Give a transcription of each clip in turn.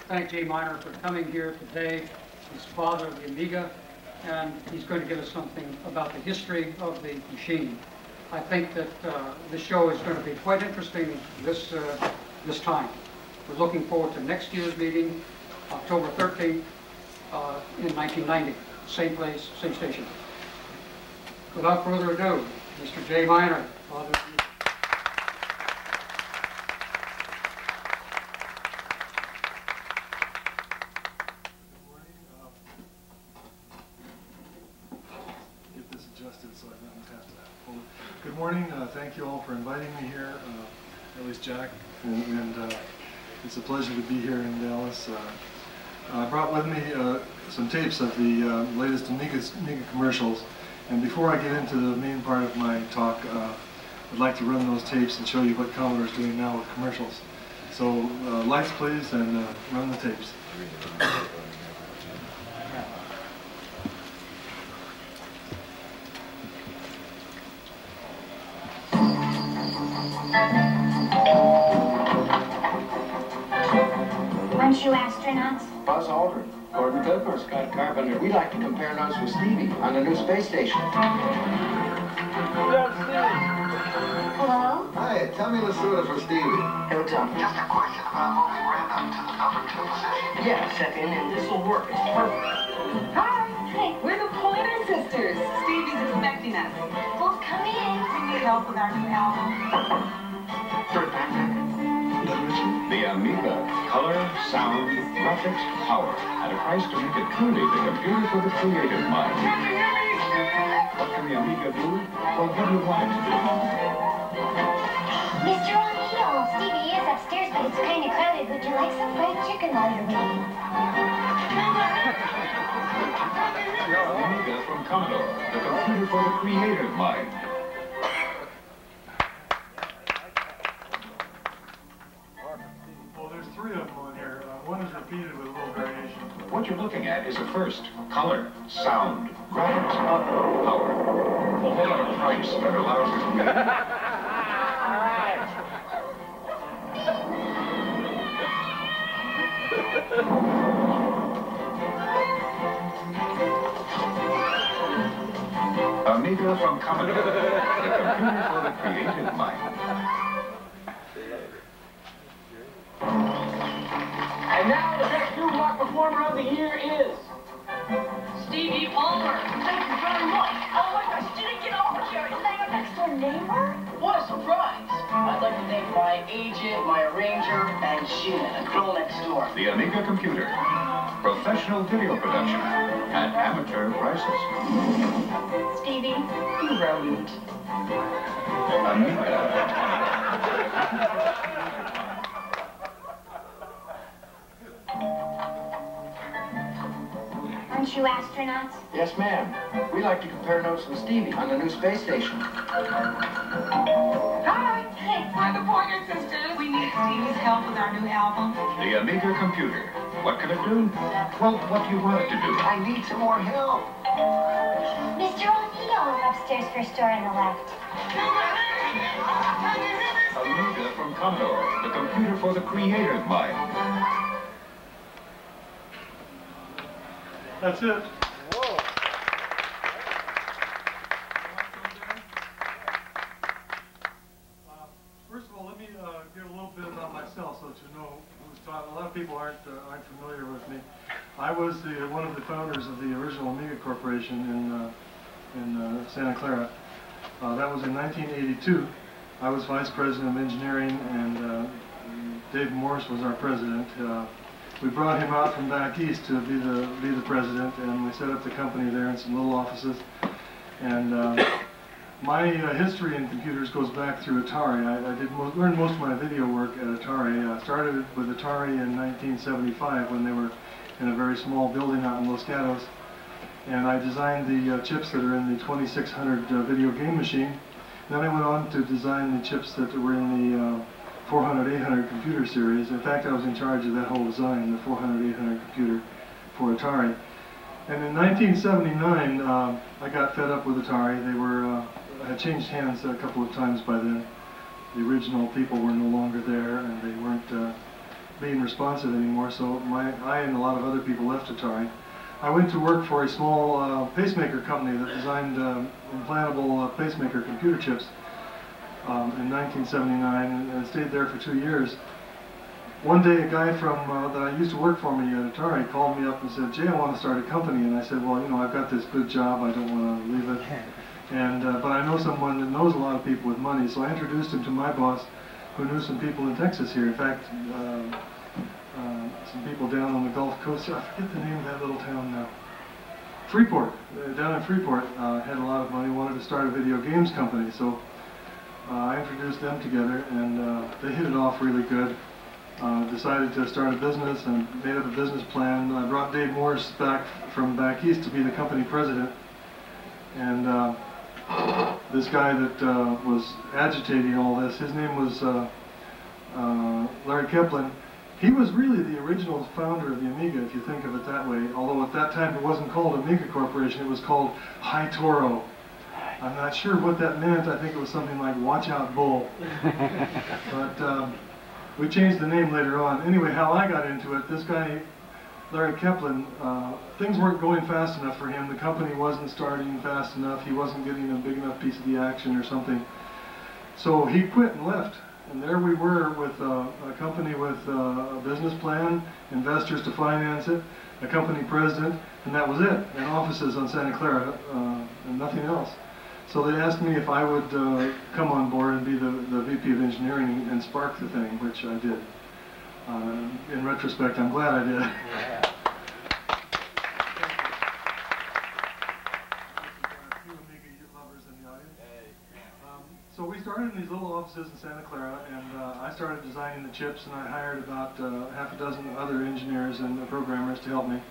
thank Jay Miner for coming here today. He's father of the Amiga, and he's going to give us something about the history of the machine. I think that this show is going to be quite interesting this time. We're looking forward to next year's meeting, October 13th, in 1990. Same place, same station. Without further ado, Mr. Jay Miner, father of the Amiga. So I didn't have to hold it. Good morning. Thank you all for inviting me here, at least Jack, and it's a pleasure to be here in Dallas. I brought with me some tapes of the latest Amiga commercials, and before I get into the main part of my talk, I'd like to run those tapes and show you what Commodore is doing now with commercials. So lights please, and run the tapes. Aren't you astronauts? Buzz Aldrin, Gordon Cooper, Scott Carpenter. We like to compare notes with Stevie on the new space station. Hello? Hi, tell me the sort for Stevie. Hello, Tom. Just a question about moving Red up to the number 2 position. Yeah, second, and this will work. It's perfect. Hi. Hey. We're the Pointer Sisters. Stevie's expecting us. Well, come in. We need help with our new album. The Amiga. Color, sound, graphics, power. At a price to make it truly the computer for the creative mind. What can the Amiga do? Well, what do you want it to do? Mr. O'Neill, Stevie is upstairs, but it's kind of crowded. Would you like some fried chicken while you're waiting? Amiga from Commodore. The computer for the creative mind. Three of them on here. One is repeated with a little variation. What you're looking at is a first. Color, sound, graphics, power. Well, hold on a price that allows you to... Amiga from Commodore. The computer for the creative mind. And now the next new rock performer of the year is Stevie Palmer. Thank you very much. Oh my gosh, did it get over here? Is that your next door neighbor? what a surprise! I'd like to thank my agent, my arranger, and Sheena, the girl next door. The Amiga computer. Professional video production at amateur prices. Stevie, You rodent. Amiga. aren't you astronauts? Yes, ma'am. We like to compare notes with Stevie on the new space station. Hi. Hey. We're the Pointer Sisters. We need Stevie's help with our new album. The Amiga computer. What can it do? Well, what do you want it to do? I need some more help. Mr. O'Neill, upstairs first door on the left. Amiga from Commodore. The computer for the creative mind. That's it. Whoa. First of all, let me give a little bit about myself so that you know who's talking. A lot of people aren't familiar with me. I was one of the founders of the original Amiga Corporation in Santa Clara. That was in 1982. I was vice president of engineering, and Dave Morris was our president. We brought him out from back east to be the president, and we set up the company there in some little offices. And my history in computers goes back through Atari. I learned most of my video work at Atari. I started with Atari in 1975 when they were in a very small building out in Los Gatos. And I designed the chips that are in the 2600 video game machine. Then I went on to design the chips that were in the 400, 800 computer series. In fact, I was in charge of that whole design, the 400, 800 computer for Atari. And in 1979, I got fed up with Atari. They had changed hands a couple of times by then. The original people were no longer there, and they weren't being responsive anymore, so I and a lot of other people left Atari. I went to work for a small pacemaker company that designed implantable pacemaker computer chips in 1979, and stayed there for 2 years. One day, a guy from that I used to work for me at Atari called me up and said, "Jay, I want to start a company." And I said, "Well, you know, I've got this good job. I don't want to leave it. And but I know someone that knows a lot of people with money." So I introduced him to my boss, who knew some people in Texas here. In fact, some people down on the Gulf Coast. I forget the name of that little town now. Freeport. Down in Freeport, had a lot of money. Wanted to start a video games company. So I introduced them together, and they hit it off really good. Decided to start a business and made up a business plan. I brought Dave Morris back from back east to be the company president. And this guy that was agitating all this, his name was Larry Kaplan. He was really the original founder of the Amiga, if you think of it that way. Although at that time it wasn't called Amiga Corporation, it was called High Toro. I'm not sure what that meant. I think it was something like Watch Out Bull. But we changed the name later on. Anyway, how I got into it, this guy, Larry Kaplan, things weren't going fast enough for him. The company wasn't starting fast enough. He wasn't getting a big enough piece of the action or something. So he quit and left. And there we were with a company with a business plan, investors to finance it, a company president, and that was it. And offices on Santa Clara, and nothing else. So they asked me if I would come on board and be the VP of Engineering and spark the thing, which I did. In retrospect, I'm glad I did. Yeah. A few Amiga lovers in the audience. So we started in these little offices in Santa Clara, and I started designing the chips, and I hired about half a dozen other engineers and programmers to help me,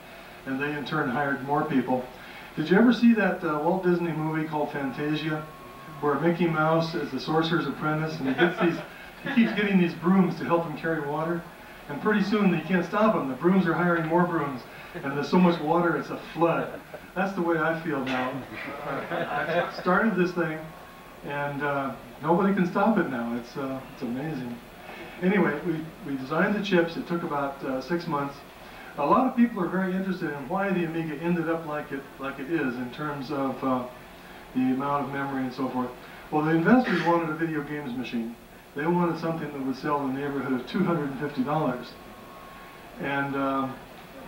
and they in turn hired more people. Did you ever see that Walt Disney movie called Fantasia, where Mickey Mouse is the sorcerer's apprentice, and he keeps getting these brooms to help him carry water, and pretty soon he can't stop them. The brooms are hiring more brooms, and there's so much water it's a flood. That's the way I feel now. I started this thing, and nobody can stop it now. It's amazing. Anyway, we designed the chips. It took about 6 months. A lot of people are very interested in why the Amiga ended up like it is in terms of the amount of memory and so forth. Well, the investors wanted a video games machine. They wanted something that would sell in the neighborhood of $250. And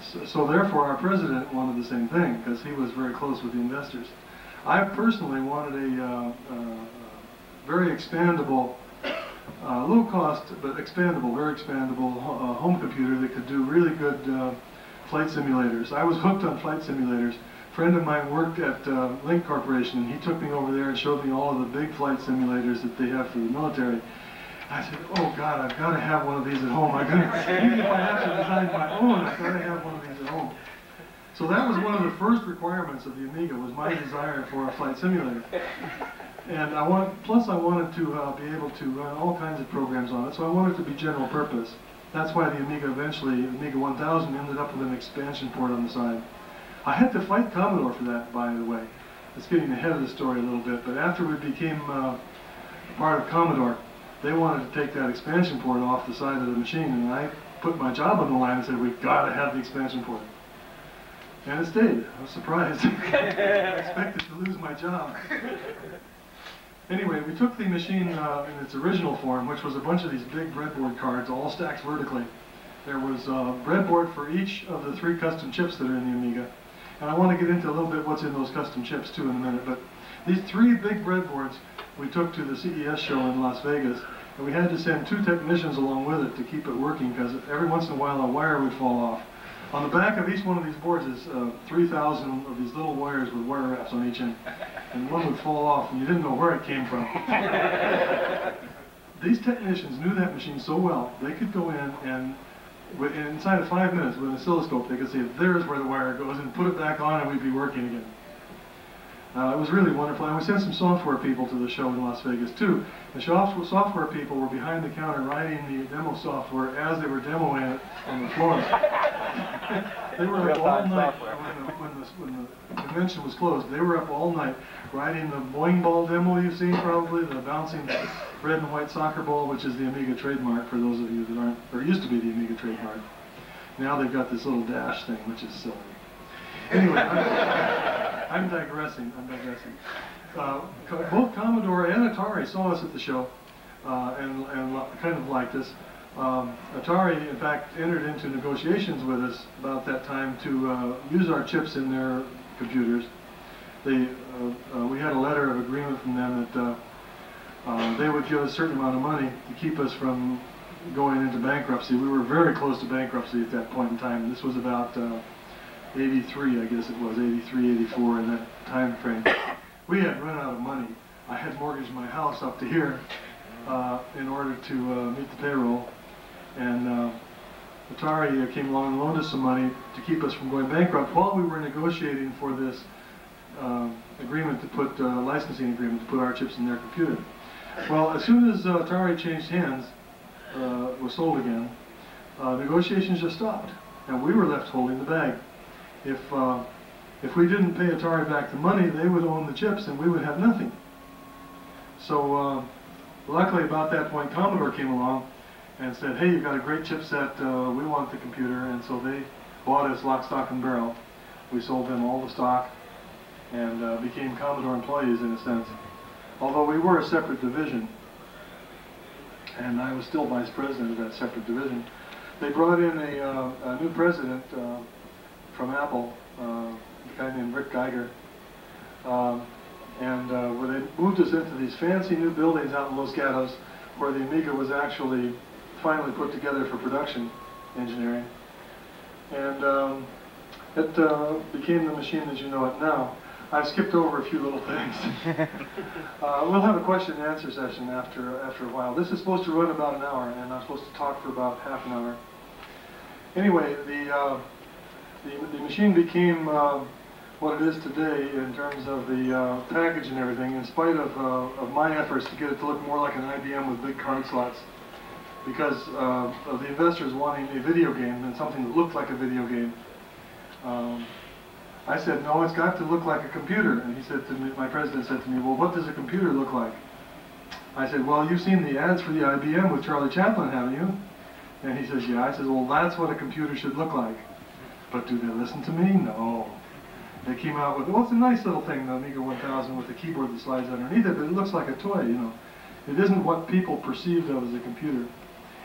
so therefore our president wanted the same thing, because he was very close with the investors. I personally wanted a very expandable, low cost, but expandable, very expandable home computer that could do really good flight simulators. I was hooked on flight simulators. A friend of mine worked at Link Corporation, and he took me over there and showed me all of the big flight simulators that they have for the military. I said, "Oh God, I've got to have one of these at home. Even if I have to design my own, I've got to have one of these at home." So that was one of the first requirements of the Amiga, was my desire for a flight simulator. And plus I wanted to be able to run all kinds of programs on it, so I wanted it to be general purpose. That's why the Amiga eventually, Amiga 1000, ended up with an expansion port on the side. I had to fight Commodore for that, by the way. It's getting ahead of the story a little bit, but after we became part of Commodore, they wanted to take that expansion port off the side of the machine, and I put my job on the line and said, "We've got to have the expansion port." And it stayed. I was surprised. I expected to lose my job. Anyway, we took the machine in its original form, which was a bunch of these big breadboard cards, all stacked vertically. There was a breadboard for each of the 3 custom chips that are in the Amiga. And I want to get into a little bit what's in those custom chips too in a minute. But these 3 big breadboards we took to the CES show in Las Vegas, and we had to send 2 technicians along with it to keep it working, because every once in a while a wire would fall off. On the back of each one of these boards is 3,000 of these little wires with wire wraps on each end. And one would fall off, and you didn't know where it came from. These technicians knew that machine so well, they could go in and inside of 5 minutes with an oscilloscope, they could see there's where the wire goes, and put it back on, and we'd be working again. It was really wonderful, and we sent some software people to the show in Las Vegas too. The software people were behind the counter writing the demo software as they were demoing it on the floor. They were up all night when when the convention was closed, they were up all night writing the Boing Ball demo you've seen probably, the bouncing red and white soccer ball, which is the Amiga trademark for those of you that aren't, or used to be the Amiga trademark. Now they've got this little dash thing, which is silly. Anyway, I'm digressing. Both Commodore and Atari saw us at the show and kind of liked us. Atari, in fact, entered into negotiations with us about that time to use our chips in their computers. We had a letter of agreement from them that they would give us a certain amount of money to keep us from going into bankruptcy. We were very close to bankruptcy at that point in time. This was about 83, I guess it was, 83, 84, in that time frame. We had run out of money. I had mortgaged my house up to here in order to meet the payroll. And Atari came along and loaned us some money to keep us from going bankrupt while we were negotiating for this agreement to put, licensing agreement to put our chips in their computer. Well, as soon as Atari changed hands, was sold again, negotiations just stopped, and we were left holding the bag. If we didn't pay Atari back the money, they would own the chips and we would have nothing. So luckily about that point Commodore came along and said, hey, you've got a great chipset, we want the computer, and so they bought us lock, stock, and barrel. We sold them all the stock and became Commodore employees in a sense. Although we were a separate division, and I was still vice president of that separate division. They brought in a new president from Apple, a guy named Rick Geiger, where they moved us into these fancy new buildings out in Los Gatos, where the Amiga was actually finally put together for production engineering. And it became the machine as you know it now. I've skipped over a few little things. We'll have a question and answer session after a while. This is supposed to run about an hour, and I'm supposed to talk for about half an hour. Anyway, the machine became what it is today in terms of the package and everything, in spite of my efforts to get it to look more like an IBM with big card slots, because of the investors wanting a video game and something that looked like a video game. I said, no, it's got to look like a computer. And he said to me, my president said to me, well, what does a computer look like? I said, well, you've seen the ads for the IBM with Charlie Chaplin, haven't you? And he says, yeah. I said, well, that's what a computer should look like. But do they listen to me? No. They came out with, well, it's a nice little thing, the Amiga 1000 with the keyboard that slides underneath it, but it looks like a toy, you know. It isn't what people perceived of as a computer.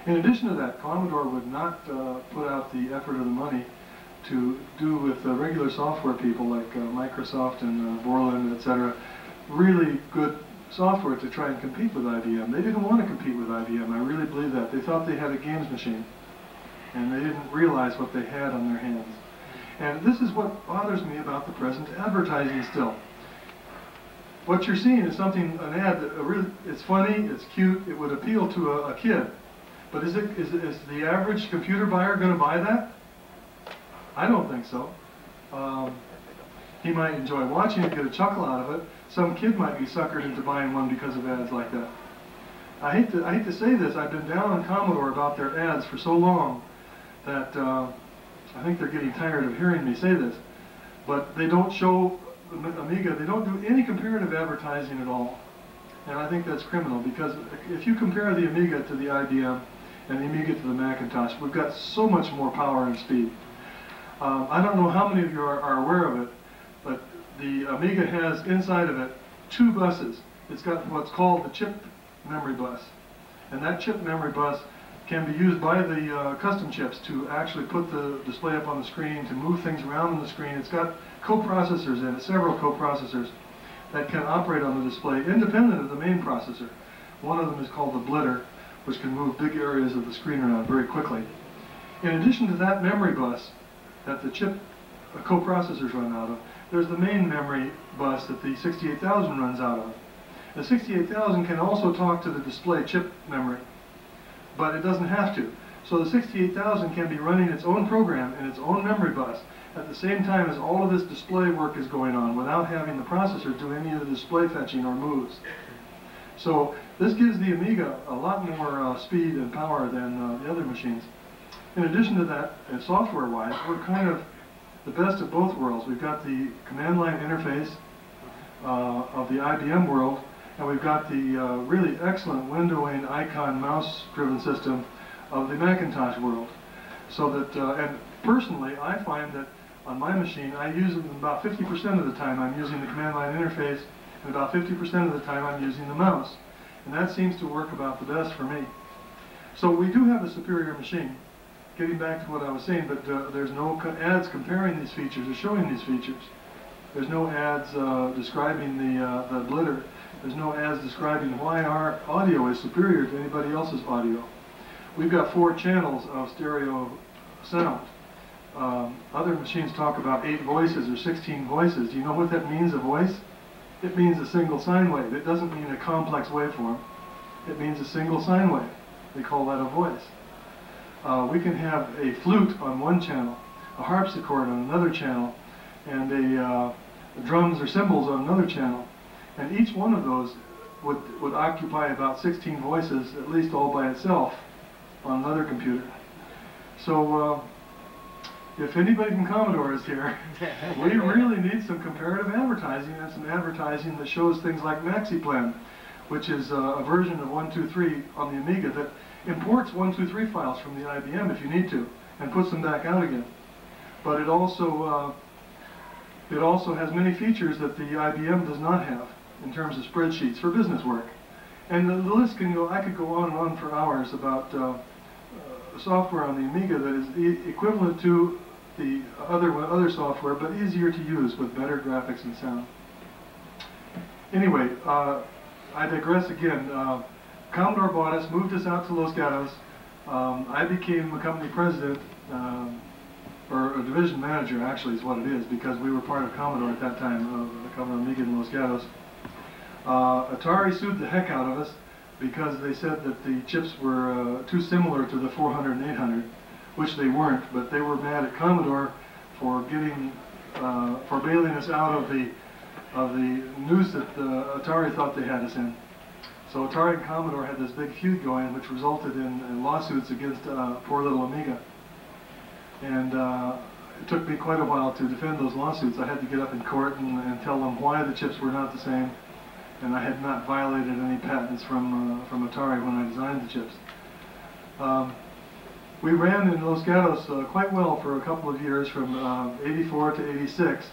In addition to that, Commodore would not put out the effort or the money to do with regular software people like Microsoft and Borland, etc. Really good software to try and compete with IBM. They didn't want to compete with IBM. I really believe that. They thought they had a games machine, and they didn't realize what they had on their hands. And this is what bothers me about the present advertising still. What you're seeing is something, an ad that really, it's funny, it's cute, it would appeal to a kid. But is the average computer buyer going to buy that? I don't think so. He might enjoy watching it, get a chuckle out of it. Some kid might be suckered into buying one because of ads like that. I hate to say this, I've been down on Commodore about their ads for so long that I think they're getting tired of hearing me say this. But they don't show Amiga, they don't do any comparative advertising at all. And I think that's criminal, because if you compare the Amiga to the IBM and the Amiga to the Macintosh, we've got so much more power and speed. I don't know how many of you are aware of it, but the Amiga has inside of it 2 buses. It's got what's called the chip memory bus. And that chip memory bus can be used by the custom chips to actually put the display up on the screen, to move things around on the screen. It's got coprocessors in it, several coprocessors that can operate on the display independent of the main processor. One of them is called the blitter, which can move big areas of the screen around very quickly. In addition to that memory bus that the chip coprocessors run out of, there's the main memory bus that the 68000 runs out of. The 68000 can also talk to the display chip memory, but it doesn't have to. So the 68000 can be running its own program in its own memory bus at the same time as all of this display work is going on without having the processor do any of the display fetching or moves. So this gives the Amiga a lot more speed and power than the other machines. In addition to that, software-wise, we're kind of the best of both worlds. We've got the command line interface of the IBM world, and we've got the really excellent windowing icon mouse-driven system of the Macintosh world. So that, and personally, I find that on my machine, I use them about 50% of the time I'm using the command line interface, and about 50% of the time I'm using the mouse. And that seems to work about the best for me. So we do have a superior machine. Getting back to what I was saying, but there's no ads comparing these features or showing these features. There's no ads describing the blitter. There's no ads describing why our audio is superior to anybody else's audio. We've got 4 channels of stereo sound. Other machines talk about 8 voices or 16 voices. Do you know what that means, a voice? It means a single sine wave. It doesn't mean a complex waveform. It means a single sine wave. They call that a voice. We can have a flute on one channel, a harpsichord on another channel, and drums or cymbals on another channel. And each one of those would occupy about 16 voices, at least all by itself, on another computer. So if anybody from Commodore is here, we really need some comparative advertising, and some advertising that shows things like MaxiPlan, which is a version of 123 on the Amiga that imports 123 files from the IBM if you need to, and puts them back out again. But it also has many features that the IBM does not have in terms of spreadsheets for business work. And the list can go, I could go on and on for hours about software on the Amiga that is equivalent to the other software, but easier to use with better graphics and sound. Anyway, I digress again. Commodore bought us, moved us out to Los Gatos. I became a company president, or a division manager actually is what it is, because we were part of Commodore at that time, the Commodore Amiga in Los Gatos. Atari sued the heck out of us because they said that the chips were too similar to the 400 and 800, which they weren't, but they were mad at Commodore for for bailing us out of the news that Atari thought they had us in. So Atari and Commodore had this big feud going, which resulted in lawsuits against poor little Amiga. And it took me quite a while to defend those lawsuits. I had to get up in court and tell them why the chips were not the same, and I had not violated any patents from Atari when I designed the chips. We ran in Los Gatos quite well for a couple of years, from 84 to 86,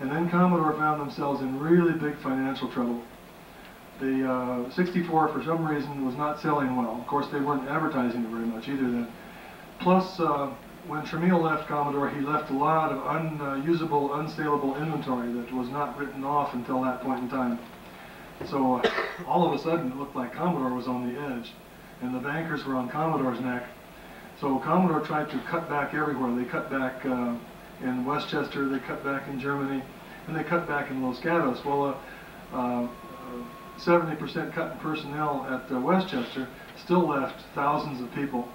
and then Commodore found themselves in really big financial trouble. The 64, for some reason, was not selling well. Of course, they weren't advertising it very much either then. Plus, when Tramiel left Commodore, he left a lot of unusable, unsaleable inventory that was not written off until that point in time. So all of a sudden, it looked like Commodore was on the edge, and the bankers were on Commodore's neck. So Commodore tried to cut back everywhere. They cut back in Westchester, they cut back in Germany, and they cut back in Los Gatos. Well, 70% cut in personnel at Westchester still left thousands of people.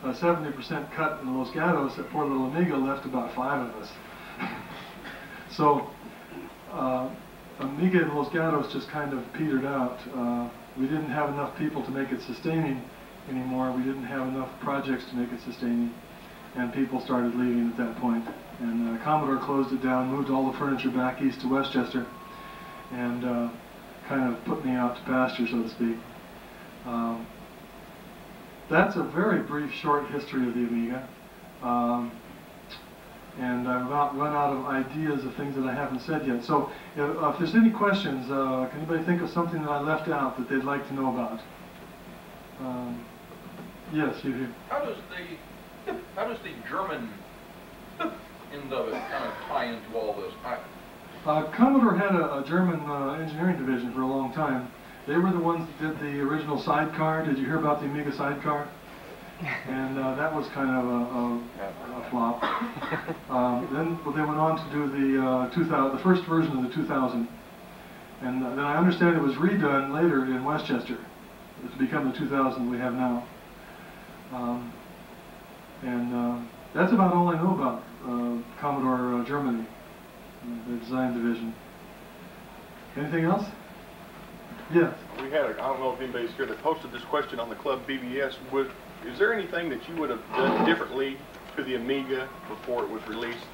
70% cut in Los Gatos at poor little Amiga left about 5 of us. So Amiga in Los Gatos just kind of petered out. We didn't have enough people to make it sustaining anymore. We didn't have enough projects to make it sustaining, and people started leaving at that point. And Commodore closed it down, moved all the furniture back east to Westchester, and kind of put me out to pasture, so to speak. That's a very brief, short history of the Amiga. And I've about run out of ideas of things that I haven't said yet. So if there's any questions, can anybody think of something that I left out that they'd like to know about? Yes, you do. How does the German end of it kind of tie into all this? Commodore had a German engineering division for a long time. They were the ones that did the original sidecar. Did you hear about the Amiga sidecar? And that was kind of a flop. Then they went on to do the first version of the 2000. And then I understand it was redone later in Westchester to become the 2000 we have now. That's about all I know about Commodore Germany, the design division. Anything else? Yes. We had, I don't know if anybody's here that posted this question on the Club BBS. Is there anything that you would have done differently to the Amiga before it was released?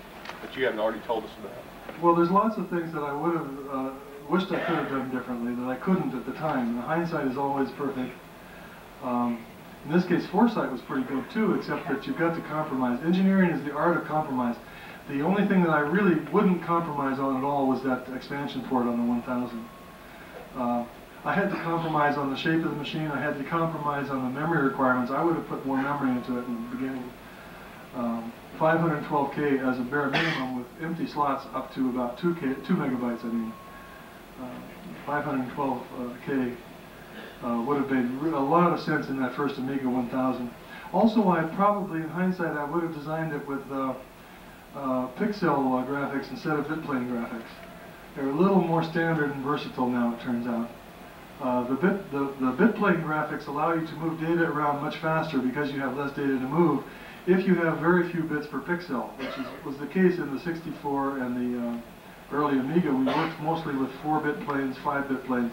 that you haven't already told us about? Well, there's lots of things that I would have wished I could have done differently that I couldn't at the time. And hindsight is always perfect. In this case, foresight was pretty good too, except that you've got to compromise. Engineering is the art of compromise. The only thing that I really wouldn't compromise on at all was that expansion port on the 1000. I had to compromise on the shape of the machine. I had to compromise on the memory requirements. I would have put more memory into it in the beginning. 512K as a bare minimum with empty slots up to about 2 megabytes, I mean. 512K would have made a lot of sense in that first Amiga 1000. Also, I probably, in hindsight, I would have designed it with pixel graphics instead of bitplane graphics. They're a little more standard and versatile now, it turns out. The bitplane graphics allow you to move data around much faster because you have less data to move if you have very few bits per pixel, which was the case in the 64 and the early Amiga. We worked mostly with 4-bit planes, 5-bit planes,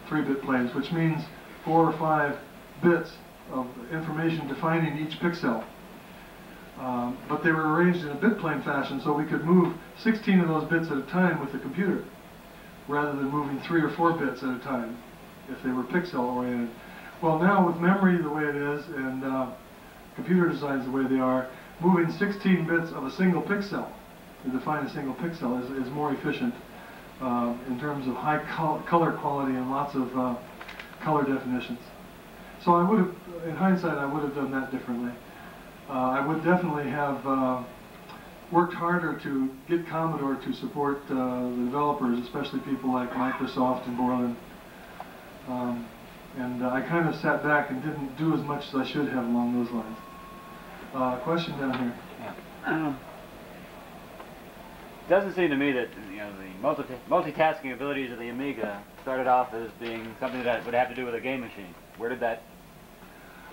3-bit planes, which means 4 or 5 bits of information defining each pixel. But they were arranged in a bitplane fashion, so we could move 16 of those bits at a time with the computer, rather than moving 3 or 4 bits at a time, if they were pixel-oriented. Well, now with memory the way it is, and computer designs the way they are, moving 16 bits of a single pixel to define a single pixel is more efficient in terms of high color quality and lots of color definitions. So I would have, in hindsight, I would have done that differently. I would definitely have worked harder to get Commodore to support the developers, especially people like Microsoft and Borland. And I kind of sat back and didn't do as much as I should have along those lines. Question down here. Yeah. It doesn't seem to me that the multitasking abilities of the Amiga started off as being something that would have to do with a game machine. Where did that?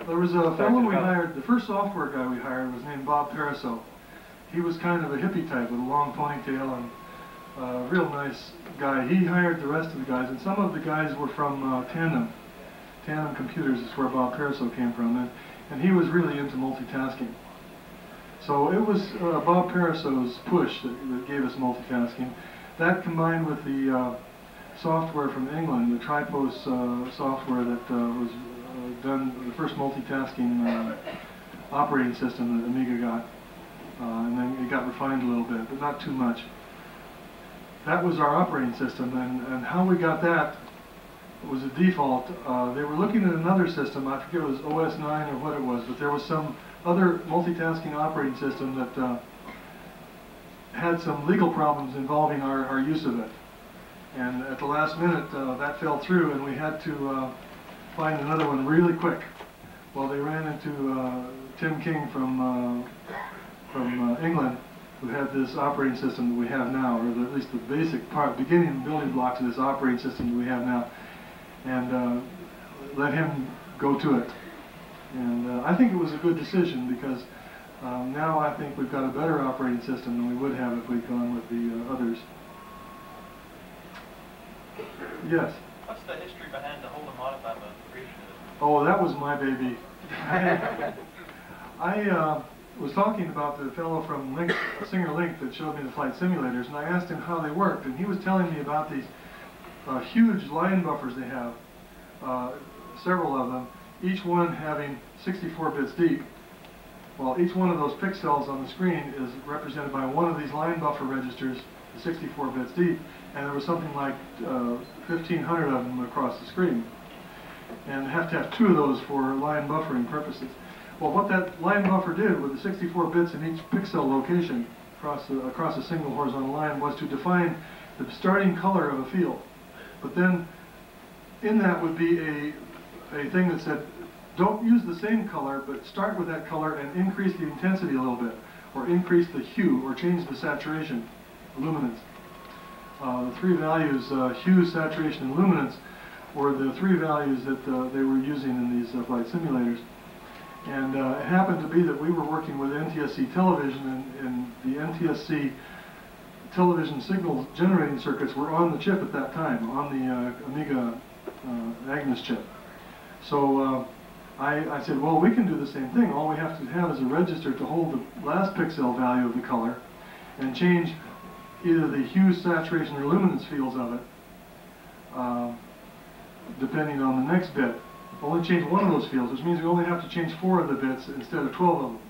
There was a fellow we hired. The first software guy we hired was named Bob Paraso. He was kind of a hippie type with a long ponytail and a real nice guy. He hired the rest of the guys, and some of the guys were from Tandem. Tandem Computers is where Bob Paraso came from, and he was really into multitasking. So it was Bob Paraso's push that gave us multitasking. That combined with the software from England, the Tripos software that was done, the first multitasking operating system that Amiga got. And then it got refined a little bit, but not too much. That was our operating system, and how we got that was a default. They were looking at another system, I forget if it was OS 9 or what it was, but there was some other multitasking operating system that had some legal problems involving our use of it. And at the last minute, that fell through, and we had to find another one really quick. Well, they ran into Tim King from England, who had this operating system that we have now, or at least the basic beginning building blocks of this operating system that we have now, and let him go to it. And I think it was a good decision because now I think we've got a better operating system than we would have if we'd gone with the others. Yes? What's the history behind the whole modified creation of this? Oh, that was my baby. I was talking about the fellow from Singer Link that showed me the flight simulators, and I asked him how they worked, and he was telling me about these huge line buffers they have, several of them, each one having 64 bits deep. Well, each one of those pixels on the screen is represented by one of these line buffer registers, 64 bits deep, and there was something like 1,500 of them across the screen. And you have to have 2 of those for line buffering purposes. Well, what that line buffer did with the 64 bits in each pixel location across a single horizontal line was to define the starting color of a field. But then in that would be a thing that said, don't use the same color, but start with that color and increase the intensity a little bit, or increase the hue, or change the saturation, luminance. The 3 values, hue, saturation, and luminance, were the 3 values that they were using in these flight simulators. And it happened to be that we were working with NTSC television, and the NTSC television signal generating circuits were on the chip at that time, on the Amiga Agnes chip. So I said, well, we can do the same thing. All we have to have is a register to hold the last pixel value of the color, and change either the hue, saturation, or luminance fields of it, depending on the next bit. Only change one of those fields, which means we only have to change 4 of the bits instead of 12 of them.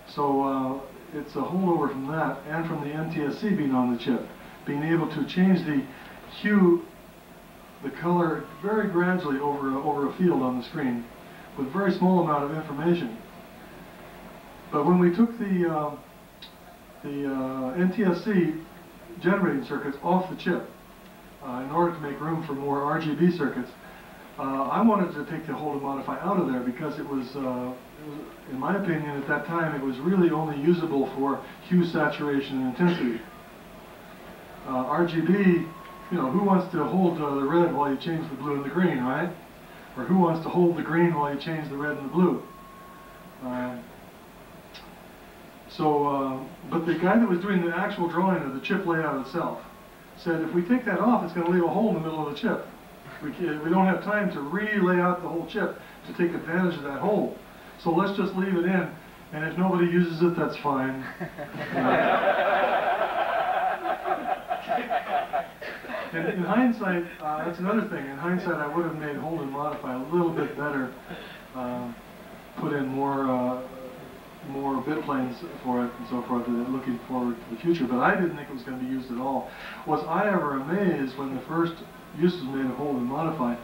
So it's a holdover from that and from the NTSC being on the chip, being able to change the hue, the color very gradually over a field on the screen with a very small amount of information. But when we took the NTSC generating circuits off the chip in order to make room for more RGB circuits, I wanted to take the hold and modify out of there because it was, in my opinion, at that time, it was really only usable for hue, saturation, and intensity. RGB, you know, who wants to hold the red while you change the blue and the green, right? Or who wants to hold the green while you change the red and the blue? But the guy that was doing the actual drawing of the chip layout itself said, if we take that off, it's going to leave a hole in the middle of the chip. We don't have time to re-lay out the whole chip to take advantage of that hole. So let's just leave it in, and if nobody uses it, that's fine. And in hindsight, that's another thing. In hindsight, I would have made hold and modify a little bit better, put in more bit planes for it and so forth, looking forward to the future. But I didn't think it was going to be used at all. Was I ever amazed when the first use was made of hold and modify,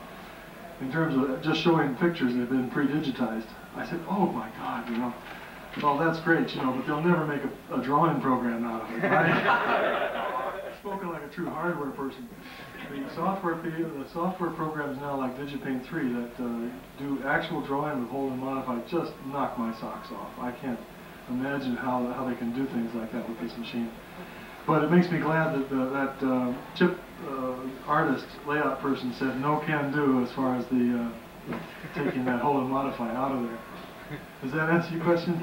in terms of just showing pictures that have been pre-digitized? I said, oh my God, you know, well, that's great, you know, but they'll never make a drawing program out of it, right? Spoken like a true hardware person. The software programs now like DigiPaint 3 that do actual drawing with hold and modify just knock my socks off. I can't imagine how they can do things like that with this machine. But it makes me glad that that chip artist, layout person said no can do as far as the taking that hold and modify out of there. Does that answer your question?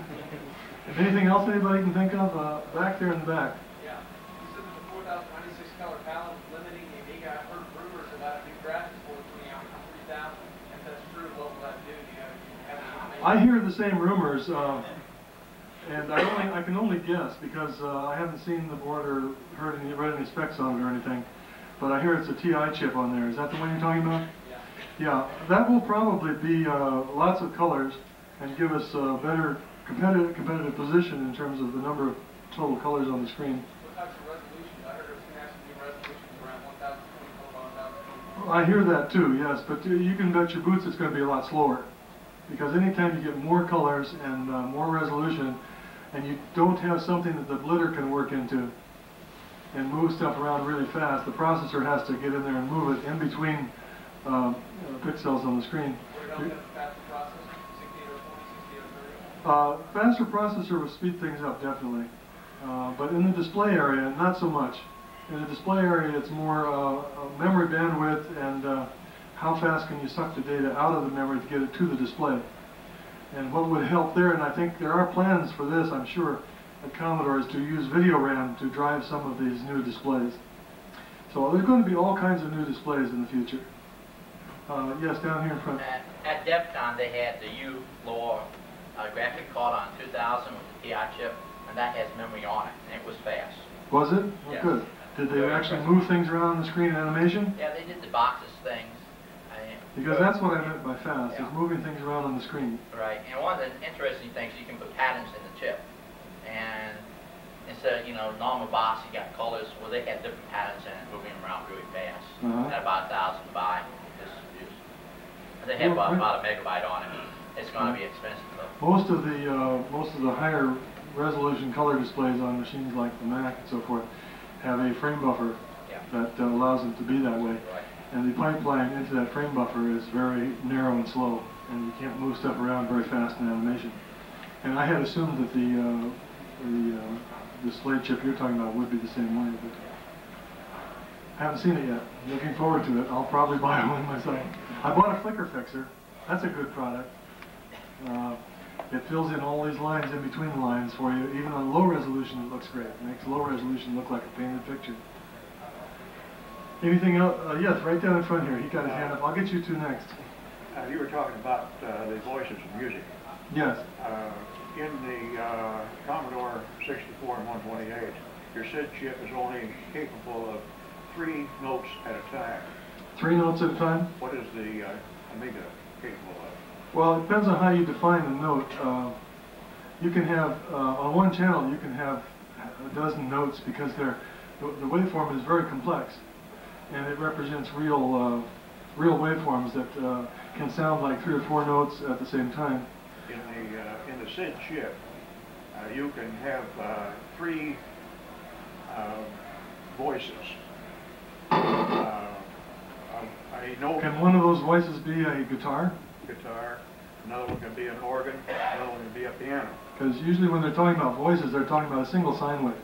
Anything else anybody can think of? Back there in the back. Yeah. You said there's a 4096 color palette limiting the Amiga. I've heard rumors about a new graphics board coming out for 3000. If that's true, what will that do? Do you have any information? I hear the same rumors. And I can only guess because I haven't seen the board or read any specs on it or anything. But I hear it's a TI chip on there. Is that the one you're talking about? Yeah. Yeah, that will probably be lots of colors and give us a better competitive position in terms of the number of total colors on the screen. What types of resolutions? I heard it was going to have some new resolutions around 1024 by 1024. I hear that too, yes, but you can bet your boots it's going to be a lot slower. Because anytime you get more colors and more resolution, and you don't have something that the blitter can work into and move stuff around really fast, the processor has to get in there and move it in between pixels on the screen. Would it help with faster processor? 6820, 6830? Faster processor will speed things up, definitely. But in the display area, not so much. In the display area, it's more memory bandwidth and how fast can you suck the data out of the memory to get it to the display. And what would help there, and I think there are plans for this, I'm sure, at Commodore, is to use video RAM to drive some of these new displays. So there's going to be all kinds of new displays in the future. Yes, down here in front. At DEF CON, they had the U-Lore graphic card on 2000 with the TI chip, and that has memory on it, and it was fast. Was it? Well, yes. Good. Did they actually move things around on the screen in animation? Yeah, they did the boxes things. Because that's what I meant by fast, is moving things around on the screen. Right, and one of the interesting things, you can put patterns in the chip. And instead of, you know, normal box, you got colors, well, they had different patterns in it, moving them around really fast. At about 1,000 by. They have about a megabyte on it. It's going to be expensive though. Most of the higher resolution color displays on machines like the Mac and so forth have a frame buffer that allows them to be that way. Right. And the pipeline into that frame buffer is very narrow and slow, and you can't move stuff around very fast in animation. And I had assumed that the display chip you're talking about would be the same way, but I haven't seen it yet. I'm looking forward to it. I'll probably buy one myself. I bought a flicker fixer. That's a good product. It fills in all these lines in between the lines for you. Even on low resolution, it looks great. It makes low resolution look like a painted picture. Anything else? Yes, right down in front here. He got his hand up. I'll get you two next. You were talking about the voices of music. Yes. in the Commodore 64 and 128, your SID chip is only capable of 3 notes at a time. 3 notes at a time? What is the Amiga capable of? Well, it depends on how you define the note. You can have, on one channel, you can have a dozen notes because the waveform is very complex, and it represents real waveforms that can sound like 3 or 4 notes at the same time. In the SID chip, you can have 3 voices. Can one of those voices be a guitar? Guitar. Another one can be an organ. Another one can be a piano. Because usually when they're talking about voices, they're talking about a single sine wave.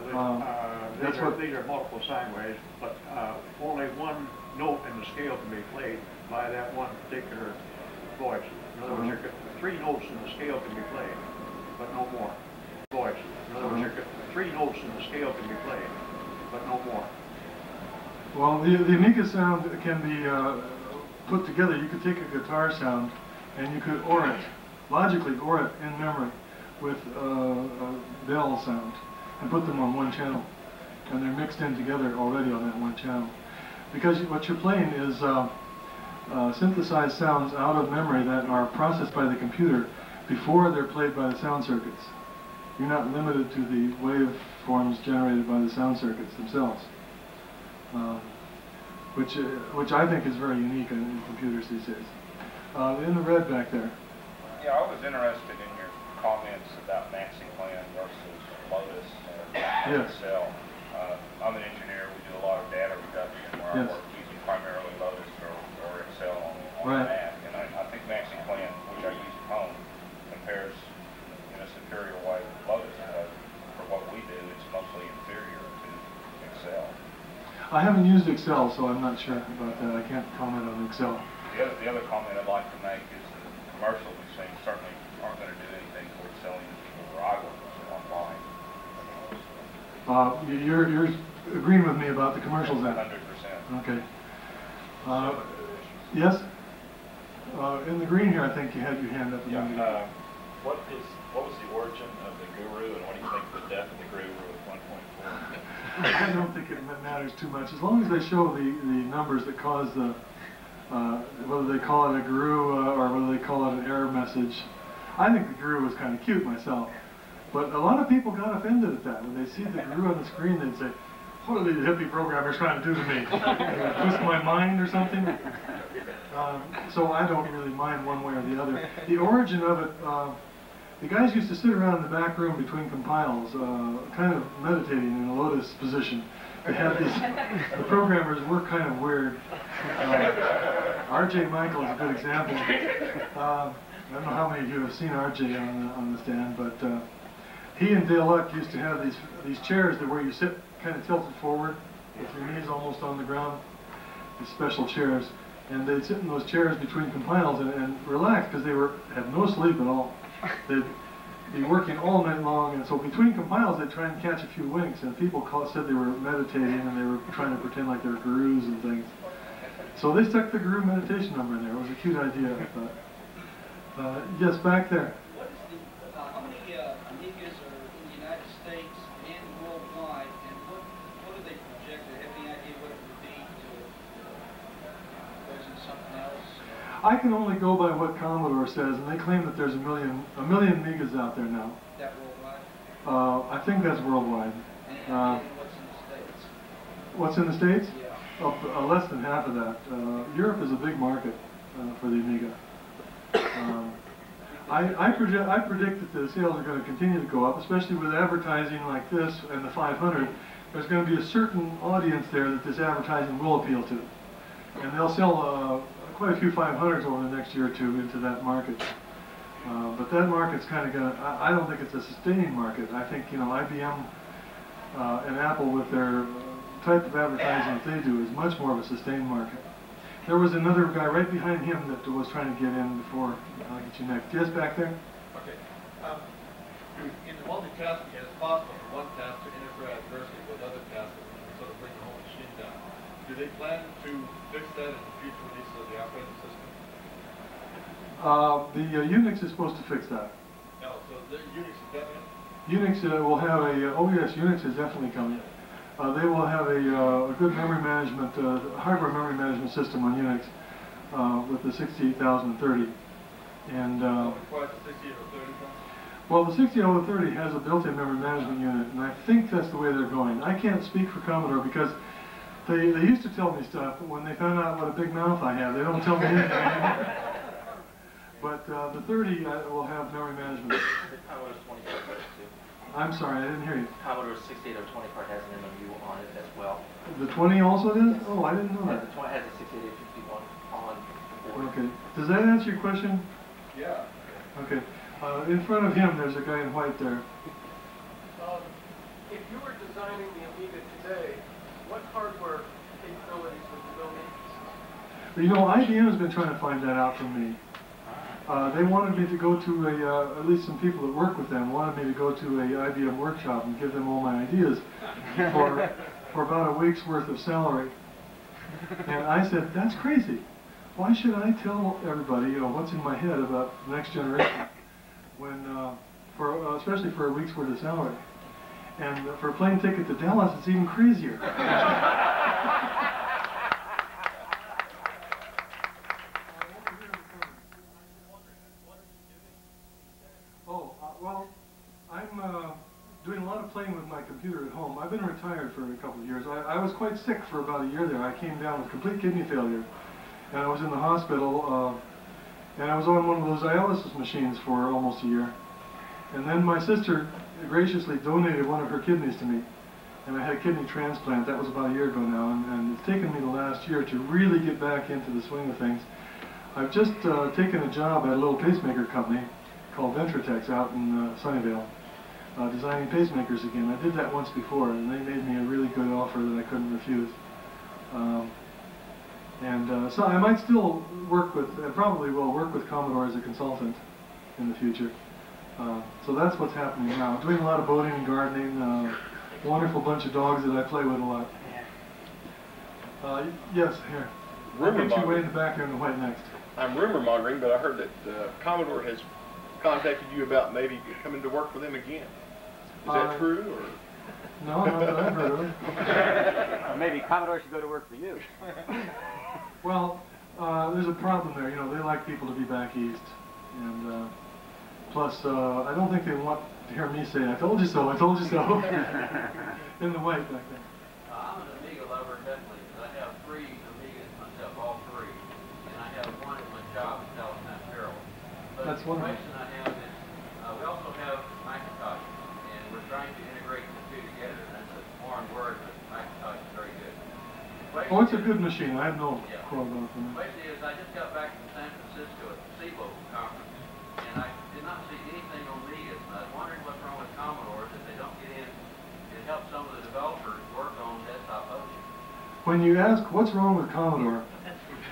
These are multiple sine waves, but only one note in the scale can be played by that one particular voice. In other words, 3 notes in the scale can be played, but no more. Voice. In other words, 3 notes in the scale can be played, but no more. Well, the Amiga sound can be put together. You could take a guitar sound and you could logically OR it in memory with a bell sound and put them on one channel. And they're mixed in together already on that one channel. Because what you're playing is synthesized sounds out of memory that are processed by the computer before they're played by the sound circuits. You're not limited to the waveforms generated by the sound circuits themselves. Which I think is very unique in computers these days. In the red back there. Yeah, I was interested in your comments about Maxi Plan versus Lotus and Excel. I'm an engineer. We do a lot of data reduction where I work using primarily Lotus or Excel on Mac. And I think Maxi Plan, which I use at home, compares in a superior way with Lotus. For what we do, it's mostly inferior to Excel. I haven't used Excel, so I'm not sure about that. I can't comment on Excel. The other comment I'd like to make is that the commercials we've seen certainly aren't going to do anything towards selling people rivalries online. You're agreeing with me about the commercials then? 100%. Okay. Yes? In the green here, I think you had your hand up. Yeah. What was the origin of the Guru, and what do you think of the death of the Guru at 1.4? I don't think it matters too much. As long as they show the numbers that cause the, whether they call it a Guru or whether they call it an error message. I think the Guru was kind of cute myself. But a lot of people got offended at that. When they see the Guru on the screen, they'd say, what are these hippie programmers trying to do to me? Twist my mind or something? So I don't really mind one way or the other. The origin of it, the guys used to sit around in the back room between compiles, kind of meditating in a lotus position. They had these, the programmers were kind of weird. R.J. Michael is a good example. I don't know how many of you have seen R.J. on the stand, but he and Dale Luck used to have these chairs where you sit kind of tilted forward with your knees almost on the ground, these special chairs. And they'd sit in those chairs between compiles and relax because they had no sleep at all. They'd be working all night long, and so between compiles they'd try and catch a few winks, and people said they were meditating and they were trying to pretend like they were gurus and things. So they stuck the Guru meditation number in there. It was a cute idea, I thought. Yes, back there. What is the, how many Amigas are in the United States and worldwide, and what do they project? Do they have any idea what it would be to versus something else? I can only go by what Commodore says, and they claim that there's a million Amigas out there now. Is that worldwide? I think that's worldwide. And what's in the States? What's in the States? Yeah. Less than half of that. Europe is a big market for the Amiga. I predict that the sales are going to continue to go up, especially with advertising like this and the 500. There's going to be a certain audience there that this advertising will appeal to. And they'll sell quite a few 500s over the next year or two into that market. But that market's kind of going to, I don't think it's a sustaining market. I think, you know, IBM and Apple with their type of advertising that they do is much more of a sustained market. There was another guy right behind him that was trying to get in before. I'll get you next. Yes, back there? Okay. In the multitasking, it's possible for one task to interfere adversely with other tasks and sort of bring the whole machine down. Do they plan to fix that in the future releases of the operating system? The Unix is supposed to fix that. No, so So Unix is definite? Unix will have a, oh yes, Unix is definitely coming. They will have a good memory management, hardware memory management system on Unix with the 68030. And requires a 68030? well, the 68030 has a built-in memory management unit, and I think that's the way they're going. I can't speak for Commodore because they used to tell me stuff, but when they found out what a big mouth I have, they don't tell me anything anymore. But the 30 will have memory management. Commodore's 20 part too. I'm sorry, I didn't hear you. Commodore's 68020 part has an MMU on it as well. The 20 also does? Oh, I didn't know Yeah, that. the 20 has a 68851 on the board. Okay. Does that answer your question? Yeah. Okay. In front of him, there's a guy in white there. If you were designing the Amiga today, what hardware capabilities would you build in? You know, IBM has been trying to find that out from me. They wanted me to go to a, at least some people that work with them wanted me to go to a IBM workshop and give them all my ideas for about a week's worth of salary. And I said, that's crazy. Why should I tell everybody, you know, what's in my head about the next generation when, especially for a week's worth of salary? And for a plane ticket to Dallas, it's even crazier. Well, I'm doing a lot of playing with my computer at home. I've been retired for a couple of years. I was quite sick for about a year there. I came down with complete kidney failure, and I was in the hospital, and I was on one of those dialysis machines for almost a year. And then my sister graciously donated one of her kidneys to me, and I had a kidney transplant. That was about a year ago now, and it's taken me the last year to really get back into the swing of things. I've just taken a job at a little pacemaker company called Venturetex out in Sunnyvale, designing pacemakers again. I did that once before, and they made me a really good offer that I couldn't refuse. So I might still work with, and probably will work with Commodore as a consultant in the future. So that's what's happening now. Doing a lot of boating and gardening, wonderful bunch of dogs that I play with a lot. Yes, here. I'll get you way in the back here in the white next. I'm rumor mongering, but I heard that Commodore has contacted you about maybe coming to work for them again. Is that true? Or? No, not that I've heard of. Or maybe Commodore should go to work for you. Well, there's a problem there. You know, they like people to be back east, and plus, I don't think they want to hear me say, "I told you so, I told you so," in the white back there. I'm an Amiga lover, definitely, because I have 3 Amigas myself, all 3, and I have one at my job in Palestine, Maryland. But That's the wonderful. question I have is, we also have Macintosh, and we're trying to integrate the 2 together. That's a foreign word, but Macintosh is very good. Oh, it's a good machine. I have no quarrel about The it. question is, I just got back from San Francisco at the SIBO conference, and I did not see anything on Amigas, and I was wondering what's wrong with Commodore, that they don't get in and help some of the developers work on desktop publishing. When you ask what's wrong with Commodore,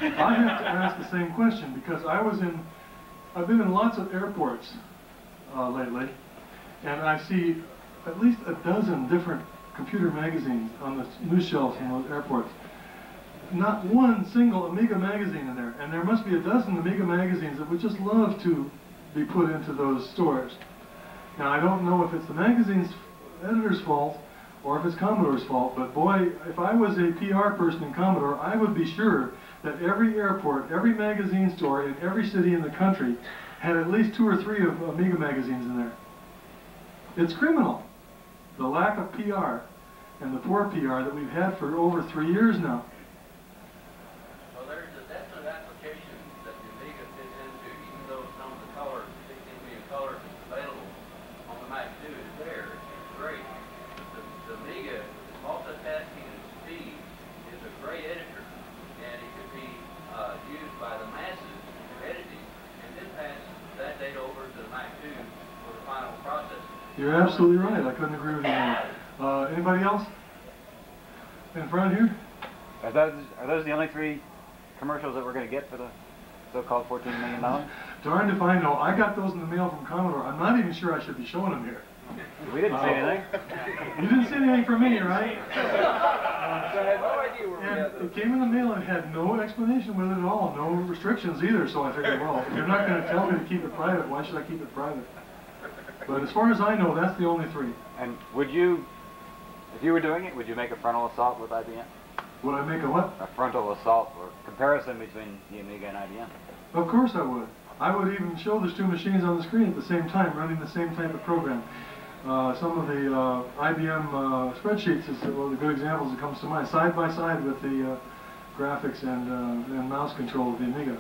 I have to ask the same question because I've been in lots of airports lately, and I see at least a dozen different computer magazines on the news shelves in those airports. Not one single Amiga magazine in there, and there must be a dozen Amiga magazines that would just love to be put into those stores. Now, I don't know if it's the magazine's editor's fault or if it's Commodore's fault, but boy, if I was a PR person in Commodore, I would be sure that every airport, every magazine store in every city in the country had at least 2 or 3 of Amiga magazines in there. It's criminal, the lack of PR and the poor PR that we've had for over 3 years now. Well, there's a definite application that the Amiga fits into, even though some of the colors, 16 million colors is available on the Mac 2 is there. It's great. The Amiga, multitasking and speed, is a great editor, and it could be used by the masses for editing, and then pass that data over to the Mac 2 for the final processing. You're absolutely right. I couldn't agree with you more. Anybody else? In front here? Are those the only 3 commercials that we're going to get for the so-called $14 million? Darned if I know. I got those in the mail from Commodore. I'm not even sure I should be showing them here. We didn't see anything. You didn't see anything from me, right? I had no idea where we And had those. it came in the mail and had no explanation with it at all, no restrictions either, so I figured, well, if you're not going to tell me to keep it private, why should I keep it private? But as far as I know, that's the only three. And would you, if you were doing it, would you make a frontal assault with IBM? Would I make a what? A frontal assault or comparison between the Amiga and IBM? Of course I would. I would even show there's two machines on the screen at the same time, running the same type of program. Some of the IBM spreadsheets is one of the good examples that comes to mind, side by side with the graphics and mouse control of the Amiga.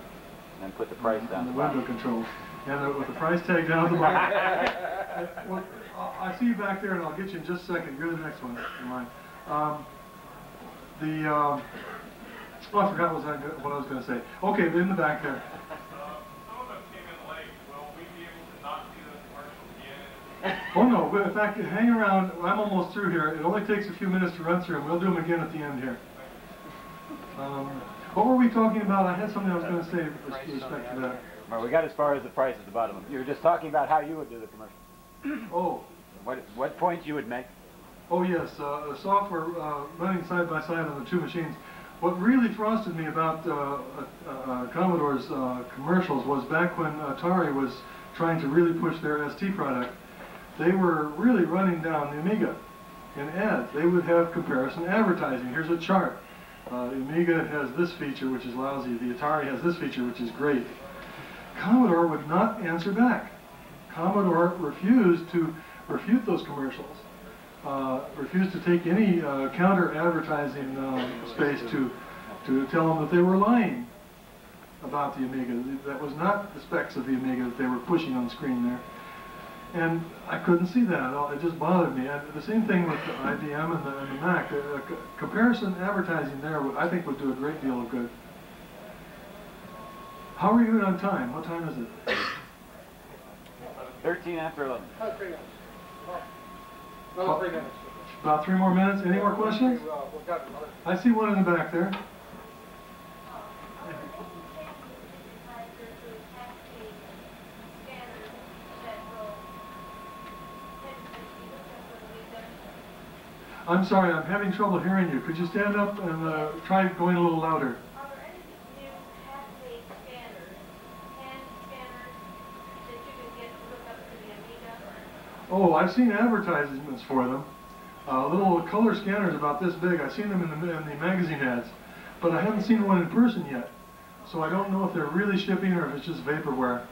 And put the price down. And the window control. And with the price tag down at the bottom. Well, I see you back there, and I'll get you in just a second. You're the next one in line. Oh, I forgot what I was going to say. Okay, in the back there. Some of them came in late. Will we be able to not see the commercial again? Oh no, but in fact, hang around. I'm almost through here. It only takes a few minutes to run through them. We'll do them again at the end here. What were we talking about? I had something I was going to say with respect to that. Well, we got as far as the price at the bottom. You were just talking about how you would do the commercial. Oh. What points you would make? Oh yes, the software running side by side on the two machines. What really frosted me about Commodore's commercials was back when Atari was trying to really push their ST product. They were really running down the Amiga in ads. They would have comparison advertising. Here's a chart. The Amiga has this feature, which is lousy. The Atari has this feature, which is great. Commodore would not answer back. Commodore refused to refute those commercials. Refused to take any counter-advertising space to tell them that they were lying about the Amiga. That was not the specs of the Amiga that they were pushing on screen there. And I couldn't see that at all. It just bothered me. And the same thing with the IBM and the Mac. Comparison advertising there, I think, would do a great deal of good. How are you doing on time? What time is it? 13 after 11. About 3 minutes. Another 3 minutes. About 3 more minutes. Any more questions? We've got another. I see one in the back there. I'm sorry, I'm having trouble hearing you. Could you stand up and try going a little louder? Are there any new half-page scanners, hand scanners, that you can get to hook up to the Amiga? Oh, I've seen advertisements for them. Little color scanners about this big. I've seen them in the magazine ads, but I haven't seen one in person yet. So I don't know if they're really shipping or if it's just vaporware.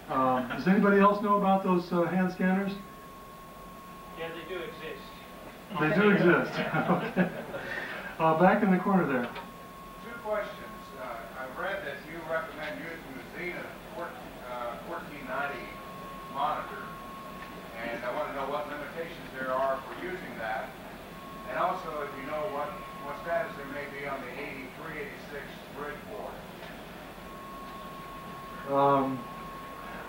Does anybody else know about those hand scanners? Yeah, they do exist. They do exist. Okay. Back in the corner there. 2 questions. I've read that you recommend using the Zenith 1490 monitor, and I want to know what limitations there are for using that, and also if you know what status there may be on the 8386 breadboard.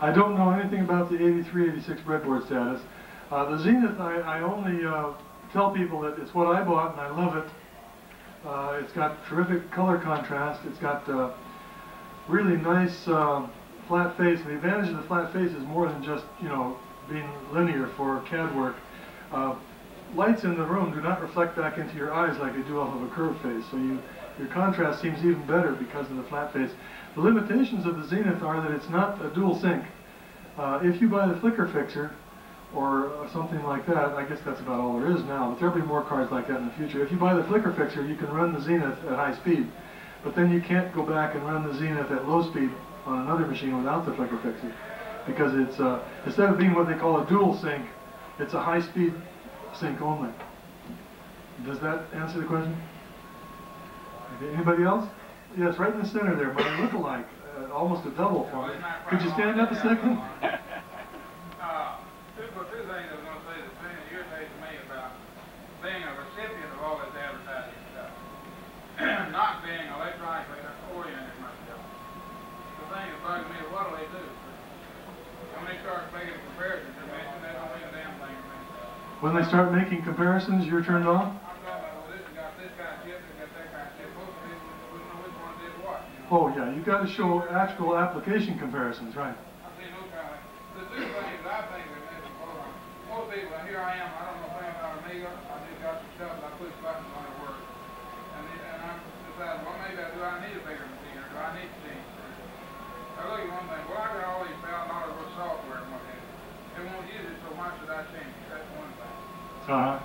I don't know anything about the 8386 breadboard status. The Zenith, I only tell people that it's what I bought and I love it. It's got terrific color contrast. It's got really nice flat face. And the advantage of the flat face is more than just, you know, being linear for CAD work. Lights in the room do not reflect back into your eyes like they do off of a curved face. So your contrast seems even better because of the flat face. The limitations of the Zenith are that it's not a dual sync. If you buy the flicker fixer, or something like that, I guess that's about all there is now, but there'll be more cards like that in the future. If you buy the flicker fixer, you can run the Zenith at high speed, but then you can't go back and run the Zenith at low speed on another machine without the flicker fixer, because it's instead of being what they call a dual sync, it's a high speed sync only. Does that answer the question? Okay, anybody else? Yes, right in the center there, my look-alike, almost a double for me. Could you stand up a second? Two things I was going to say that's been irritating to me about being a recipient of all this advertising stuff, not being electronically oriented myself. The thing that bugs me is what do they do? When they start making comparisons, they don't mean a damn thing to me. When they start making comparisons, you're turned off? I'm talking about, well, this has got this kind of chip, this has got that kind of chip. Most people wouldn't know which one did what. Oh yeah, you've got to show actual application comparisons, right? I see no kind of, the 2 things that I think are missing. Most people, here I am, I don't know anything about Amiga, I just got some stuff and I push buttons on it work. And I'm deciding, well, maybe do I need a bigger machine or do I need to change? I look at one thing, well, I got all these $1,000 worth of software and what have you. They won't use it so Second,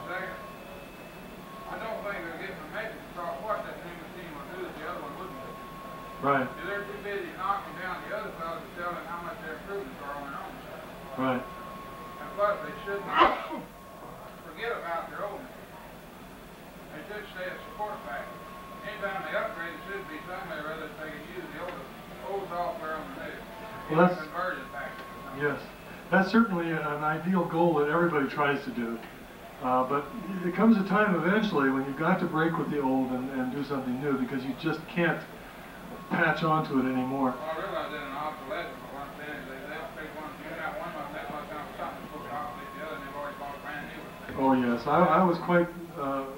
I don't think they're getting the message across what that new machine will do that the other one wouldn't do. Right. If they're too busy knocking down the other fellas to tell them how much their improvements are on their own side. Right. And plus, they should not forget about their old machine. They should stay at support package. Anytime they upgrade, it should be somewhere rather that they can use the old software on the new. Well, that's Converted package. yes. That's certainly an ideal goal that everybody tries to do. But there comes a time eventually when you've got to break with the old and do something new because you just can't patch onto it anymore. Well, I realize that an obsolescence, but what I'm saying is they'll pick one, you got one of them, that much time for something supposed to obsolete the other, and they've already bought a brand new one. Oh yes, I was quite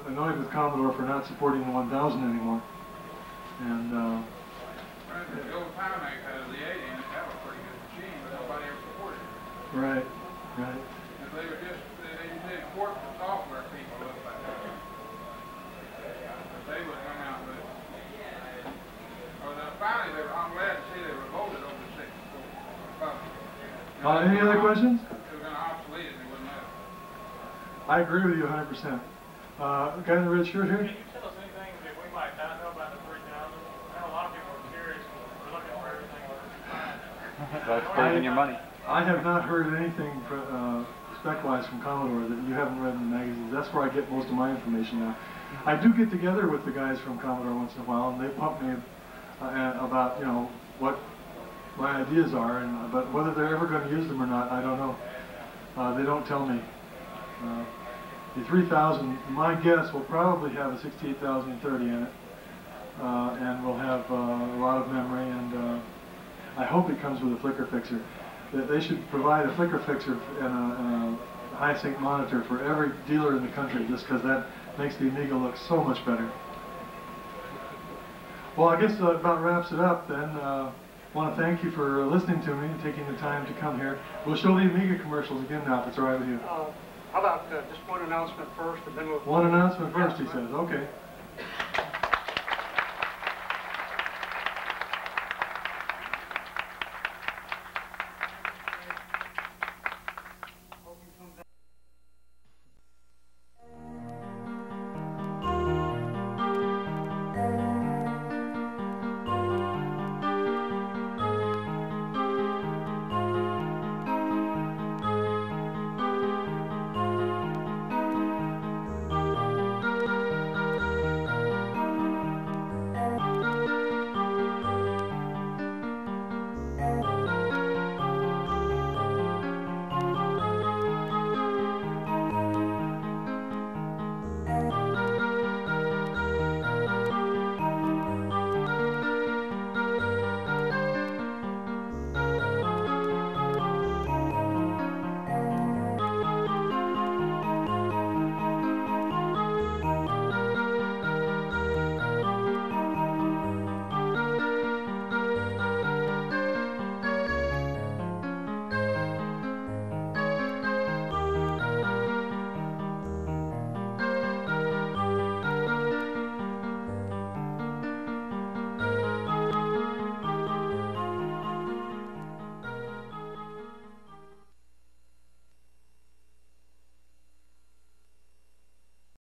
annoyed with Commodore for not supporting the 1000 anymore. And For instance, the old Timex has the 80 in it, that was a pretty good machine, but nobody ever supported it. right, right. If they were just, they did port the software people look like that. But they would come out with it. Finally, I'm glad to see they were voted over the 64. Any other questions? If they were going to obsolete it, they wouldn't have. I agree with you 100%. Guy in the red shirt here? Can you tell us anything that we might not know about the 3000? I know a lot of people are curious and we're looking for everything About saving your money. I have not heard anything spec-wise from Commodore that you haven't read in the magazines. That's where I get most of my information now. I do get together with the guys from Commodore once in a while, and they pump me about, you know, what my ideas are, and but whether they're ever going to use them or not, I don't know. They don't tell me. The 3000, my guess, will probably have a 68030 in it, and will have a lot of memory, and I hope it comes with a flicker fixer. They should provide a flicker fixer and a high sync monitor for every dealer in the country, just because that makes the Amiga look so much better. Well, I guess that about wraps it up then. I want to thank you for listening to me and taking the time to come here. We'll show the Amiga commercials again now, if it's all right with you. How about just one announcement first, and then we'll... One announcement first, he says. Okay.